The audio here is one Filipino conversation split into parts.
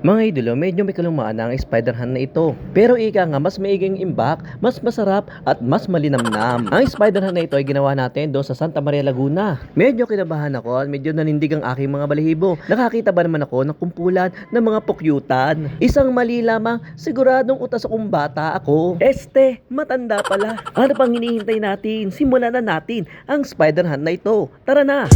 Mga idolo, medyo may kalumaan na ang Spider-Han na ito. Pero ika nga, mas maiging imbak, mas masarap at mas malinamnam. Ang Spider-Han na ito ay ginawa natin doon sa Santa Maria, Laguna. Medyo kinabahan ako at medyo nanindig ang aking mga balahibo. Nakakita ba naman ako ng kumpulan ng mga pukyutan? Isang mali lamang, siguradong utas akong bata ako. Matanda pala. Ano pang hinihintay natin? Simulan na natin ang Spider-Han na ito. Tara na!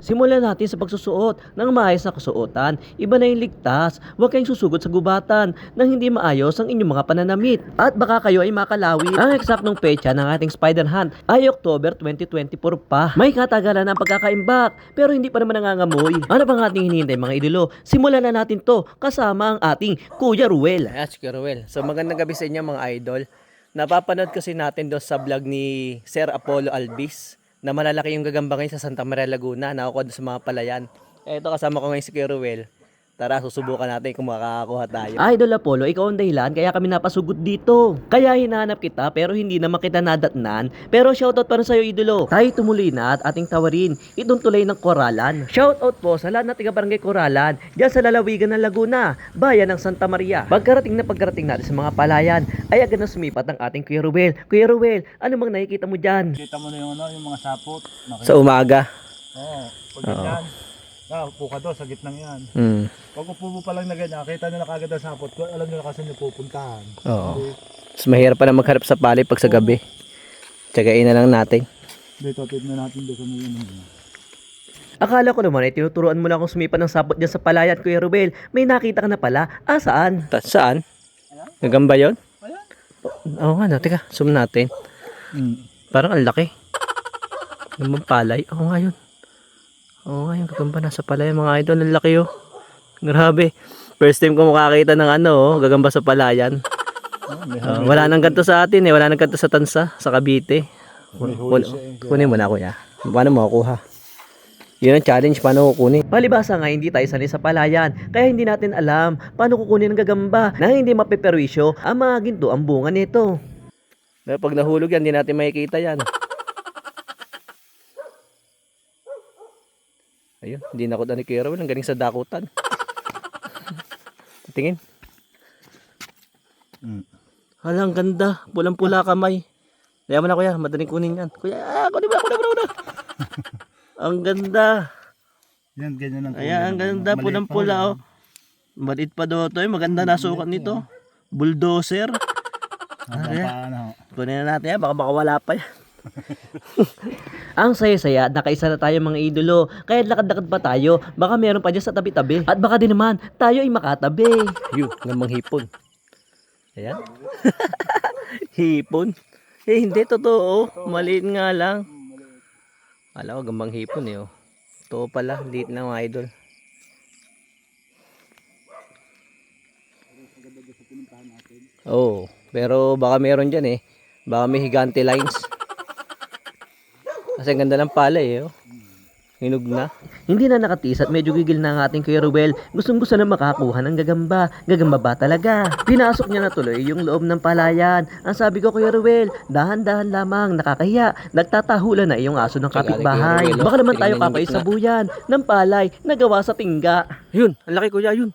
Simulan natin sa pagsusuot ng maayos na kasuotan. Iba na yung ligtas. Huwag kayong susugod sa gubatan nang hindi maayos ang inyong mga pananamit. At baka kayo ay makalawit. Ang eksaktong petsa ng ating Spider-Han ay October 2024 pa. May katagalan ang pagkakaimbak pero hindi pa naman nangangamoy. Ano bang ating hinihintay mga idolo? Simulan na natin to kasama ang ating Kuya Ruel. Yes, Kuya Ruel. So magandang gabi sa inyo mga idol. Napapanood kasi natin doon sa vlog ni Sir Apollo Albis na malalaki yung gagamba ngayon sa Santa Maria, Laguna. Nakukuha sa mga palayan. Ito kasama ko ngayon si Kuya Ruel. Tara, susubukan natin kung makakakuha tayo. Idol Apollo, ikaw ang dahilan kaya kami napasugod dito. Kaya hinahanap kita pero hindi naman kita nadatnan. Pero shoutout pa rin sa'yo idolo. Tayo tumuloy na at ating tawarin itong tulay ng Coralan. Shoutout po sa lahat na tiga Barangay Coralan dyan sa lalawigan ng Laguna, bayan ng Santa Maria. Pagkarating natin sa mga palayan ay agad na sumipat ang ating Kuya Ruel. Kuya Ruel, ano bang nakikita mo dyan? Kita mo na yung mga sapot. Sa umaga. Oo, pag ganyan. Upo ka doon sa gitnang yan. Pag upo mo pa lang na ganyan, kita nila kagad ang sapot ko, alam nila kasi nyo pupuntahan. Oo. Mas mahirap pa na magharap sa palay pag sa gabi. Tsagain na lang natin. Dito, tignan natin doon sa mga yun. Akala ko naman ay tinuturuan mo lang akong sumipat ng sapot dyan sa palayan, Kuya Ruel. May nakita ka na pala. Saan? Saan? Gagamba yun? Ayan. Oo nga, no. Teka, zoom natin. Parang ang laki. Gambang palay. Oo nga yun. Oo nga, yung gagamba nasa palayan mga idol. Ang laki oh. Grabe. First time ko makakita ng gagamba sa palayan. Wala nang ganito sa atin eh. Wala nang ganito sa Tansa, sa Cavite. Kunin mo na kuya. Paano mo kukuha? Yun ang challenge, paano kukunin? Palibasa nga, hindi tayo sanay sa palayan. Kaya hindi natin alam paano kukunin ang gagamba na hindi mapeperwisyo ang mga ginto ang bunga nito. Pag nahulog yan, hindi natin makikita yan. Ayun, hindi na ako dani Kuya Ruel, ang galing sa dakutan. Tingin. Hala, ang ganda. Pulang-pula kamay. Kaya mo na kuya, madaling kunin yan. Kuya, kunin mo na. Ang ganda. Yan, ganyan ang Ayan, ang ganda. Pulang-pula oh. Maliit pa daw ito. Maganda nasukat nito. Bulldozer. Kunin na natin yan, baka wala pa yan. Ang saya-saya, nakaisa na tayo mga idolo. Kaya lakad-lakad pa tayo. Baka meron pa dyan sa tabi-tabi. At baka din naman, tayo ay makatabi. Yun, gamang hipon. Ayan. Hipon. Hindi, totoo. Maliit nga lang. Alam ko, gambang hipon eh. Totoo pala, liit na mga idol. Oo, pero baka meron dyan eh. Baka may higante lines. Kasi ang ganda ng palay eh. Hinog na. Hindi na nakatiis at medyo gigil na ang ating Kuya Ruel. Gustong-gusto na makakuha ng gagamba. Gagamba ba talaga? Pinasok niya na tuloy yung loob ng palayan. Ang sabi ko Kuya Ruel, dahan-dahan lamang, nakakahiya. Nagtatahulan na iyong aso ng kapitbahay. Baka naman tayo kapaisabuyan ng palay na gawa sa tingga. Ayun, ang laki kuya, ayun.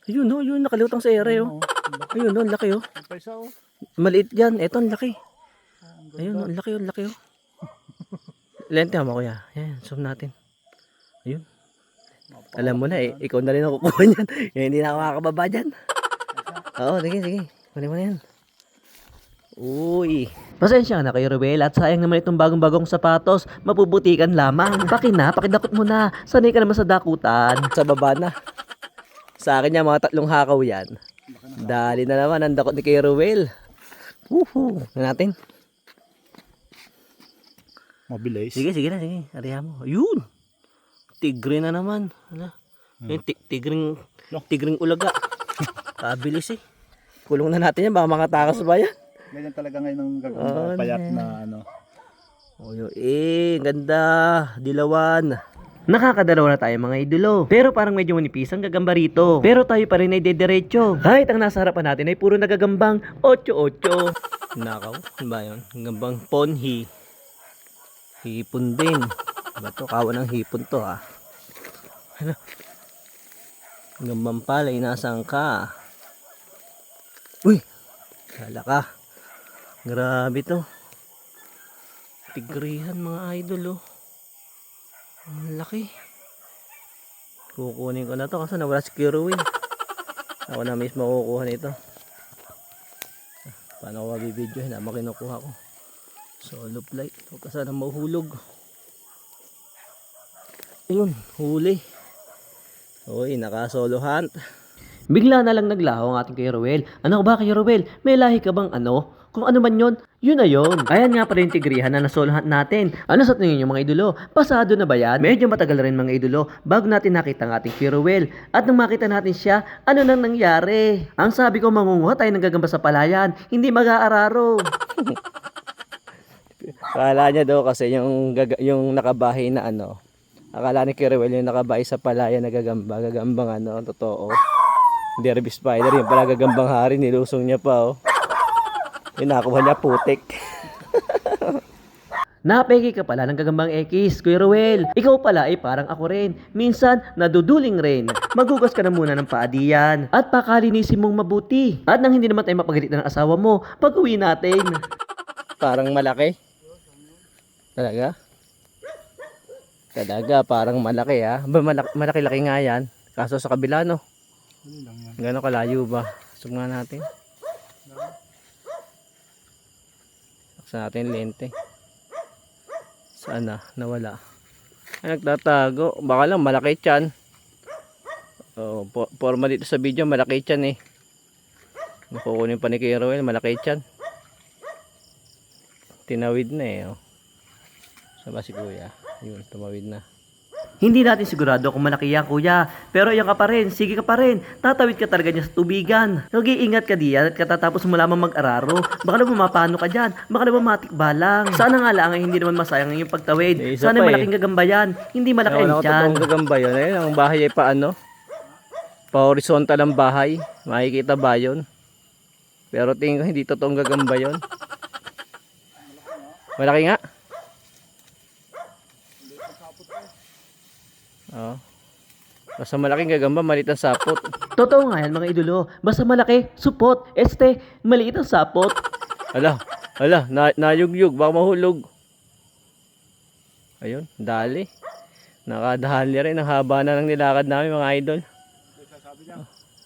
Ayun oh, yun, nakalutang sa ere oh. Ayun oh, ang laki oh. Maliit yan, eto ang laki. Ayun oh, ang laki oh. Lente mo kuya. Ayan, zoom natin. Ayun. Alam mo na eh, ikaw na rin ang kukuha niyan. Hindi na ako makakababa dyan. Oo, sige. Kunin mo na yan. Uy. Pasensya na kayo Ruel at sayang naman itong bagong-bagong sapatos. Mapubutikan lamang. Pakidakot mo na. Sanay ka naman sa dakutan. Sa baba na. Sa akin yan, mga 3 hakaw yan. Dali na naman ang dakot ni Kuya Ruel. Woohoo. Natin. Mabilis. Sige. Ariya mo. Ayun. Tigre na naman. Ano? Yung tigring ulaga. Kabilis eh. Kulong na natin yan. Baka makatakas ba yan? Ganyan talaga ngayon ng gagawin. Payat na ano. Ganda. Dilawan. Nakakadalawa na tayo mga idolo. Pero parang medyo manipis ang gagamba rito. Pero tayo pa rin ay dediretso. Kahit ang nasa harapan natin ay puro nagagambang 8-8. Nakaw, ano ba yun? Gambang ponhi. Hipon din. Bato, kawan ng hipon to ha. Ano? Gambang palay, nasaan ka? Uy! Kala ka. Grabe to. Tigrihan mga idol oh. Ang laki. Kukunin ko na to kasi nawala si Kirwin. Ako na mismo kukuha nito. Paano ko mabibidyo? Hinama kinukuha ko. Solo flight. Huwag ka sana mahuhulog. Ayun, huli. Uy, naka solo hunt. Bigla na lang naglaho ang ating Kuya Ruel. Ano ba Kuya Ruel? May lahi ka bang ano? Kung ano man yon, yun na yun. Ayan nga pala yung tigrihan na nasolohan natin. Ano sa tingin nyo mga idolo? Pasado na ba yan? Medyo matagal rin mga idolo bago natin nakita ang ating Kuya Ruel. At nang makita natin siya, ano nang nangyari? Ang sabi ko, mangunguha tayo ng gagamba sa palayan, hindi mag-aararo. Akala niya daw kasi yung nakabahay na ano. Akala ni Kuya Ruel yung nakabahay sa palayan na gagamba. Gagambang ano, totoo. Derby spider, yung pala gagambang hari, nilusong niya pa oh. Inakuha niya putik. Napeki ka pala ng gagambang X, Kuya Ruel. Ikaw pala ay parang ako rin. Minsan, naduduling rin. Magugas ka na muna ng paa diyan. At pakalinisin mong mabuti. At nang hindi naman tayo mapagalitan ng asawa mo, pag uwi natin. Parang malaki. Talaga? Talaga, parang malaki ha. Malaki-laki nga yan. Kaso sa kabila no. Gano'ng kalayo ba? Sugna natin. Sa natin lente. Saan na? Nawala. Ay, nagtatago. Baka lang malaki tiyan. Oh, forma dito sa video malaki tiyan eh. Nakukunin pa ni Kuya Ruel, malaki tiyan. Tinawid na eh. Oh. Saba si Kuya. Yun, tumawid na. Hindi natin sigurado kung malaki yan kuya. Pero yan ka pa rin, sige ka pa rin. Tatawid ka talaga niya sa tubigan. Nag-iingat ka diyan at katatapos mo lamang mag-araro. Baka naman mapano ka dyan. Baka naman matikba lang. Sana nga lang ay hindi naman masayang yung pagtawid. Sana malaking gagamba yan. Hindi malaki yan dyan. Totoong gagamba yun. Ayun, ang bahay ay paano? Pa-horizontal ang bahay. Makikita ba yun? Pero tingin ko hindi totoong gagamba yun. Malaki nga. Oh. Basta malaking gagamba, maliit ang sapot. Totoo nga yan mga idolo. Basta malaki, supot. Maliit ang sapot. Ala, nayugyug, baka mahulog. Ayun, dali. Nakadali rin, ang haba na ng nilakad namin mga idol.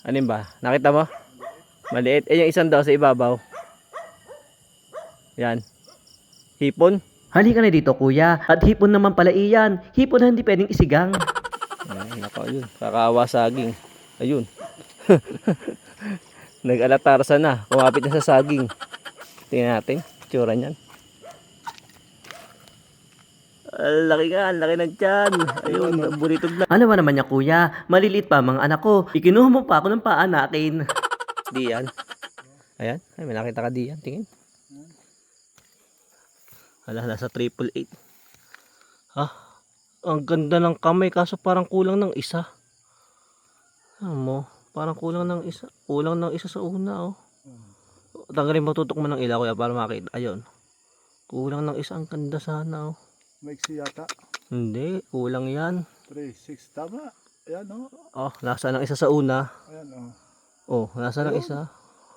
Ano ba? Nakita mo? Maliit. Yung isang daw sa ibabaw. Yan. Hipon. Halika na dito kuya. At hipon naman pala iyan. Hipon na hindi pwedeng isigang. Ay, nako yun. Kakaawa saging. Ayun. Nag-alatarsa na. Kumapit na sa saging. Tingnan natin. Tsura niyan. Laki nga. Laki na dyan. Ayun. Buritog na. Ano ba naman niya kuya? Maliliit pa mga anak ko. Ikinuha mo pa ako ng paanakin. Diyan. Ayan. Ay, may nakita ka diyan. Tingin. Hala, nasa 888. Ha? Ang ganda ng kamay kaso parang kulang ng isa. Ano mo? Parang kulang ng isa. Kulang ng isa sa una, oh. Tanggalin mo, tutok mo ng ilaw kuya para makita. Ayun. Kulang ng isa. Ang ganda sana, oh. Maiksi yata. Hindi, kulang yan. 3, 6, tama. Ayan, oh. Oh, nasa ng isa sa una. Ayan, oh. Oh, nasa ng isa.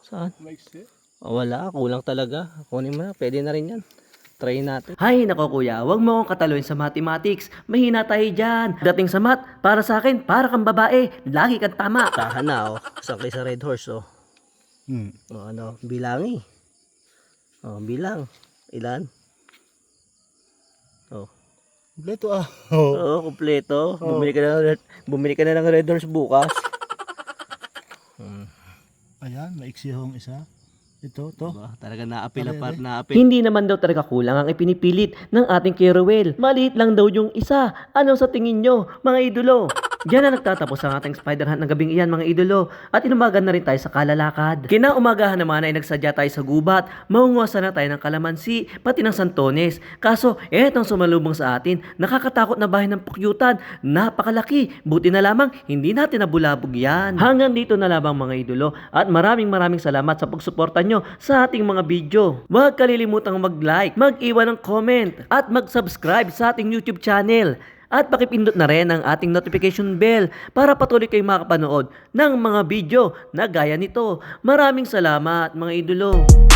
Saan? Maiksi. Oh, wala, kulang talaga. Kunin mo na, pwede na rin yan. Try natin. Hay nako kuya, wag mo akong kataluin sa mathematics. Mahina tayo dyan. Dating sa math, para sa akin, para kang babae. Lagi kang tama. Tahan na oh. Sakay sa red horse oh. Oh ano, bilangi. Oh, bilang. Ilan? Oh. Kompleto ah. Oo, kompleto. Bumili ka na ng red horse bukas. Ayan, maiksi yung isa. Ito, to. Diba? Talaga naapil na par naapil. Hindi naman daw talaga kulang ang ipinipilit ng ating Kuya Ruel. Maliit lang daw yung isa. Ano sa tingin nyo, mga idolo? Diyan na nagtatapos ang ating spider hunt ng gabing iyan mga idolo at inumagan na rin tayo sa kalalakad. Kinaumagahan naman ay nagsadya tayo sa gubat, maunguwasan na tayo ng kalamansi pati ng santones. Kaso etong sumalubong sa atin, nakakatakot na bahay ng pukyutan, napakalaki, buti na lamang hindi natin nabulabog yan. Hanggang dito na lamang mga idolo at maraming salamat sa pagsuporta nyo sa ating mga video. Huwag kalilimutang mag-like, mag-iwan ng comment at mag-subscribe sa ating YouTube channel. At pakipindot na rin ang ating notification bell para patuloy kayong makapanood ng mga video na gaya nito. Maraming salamat mga idolo.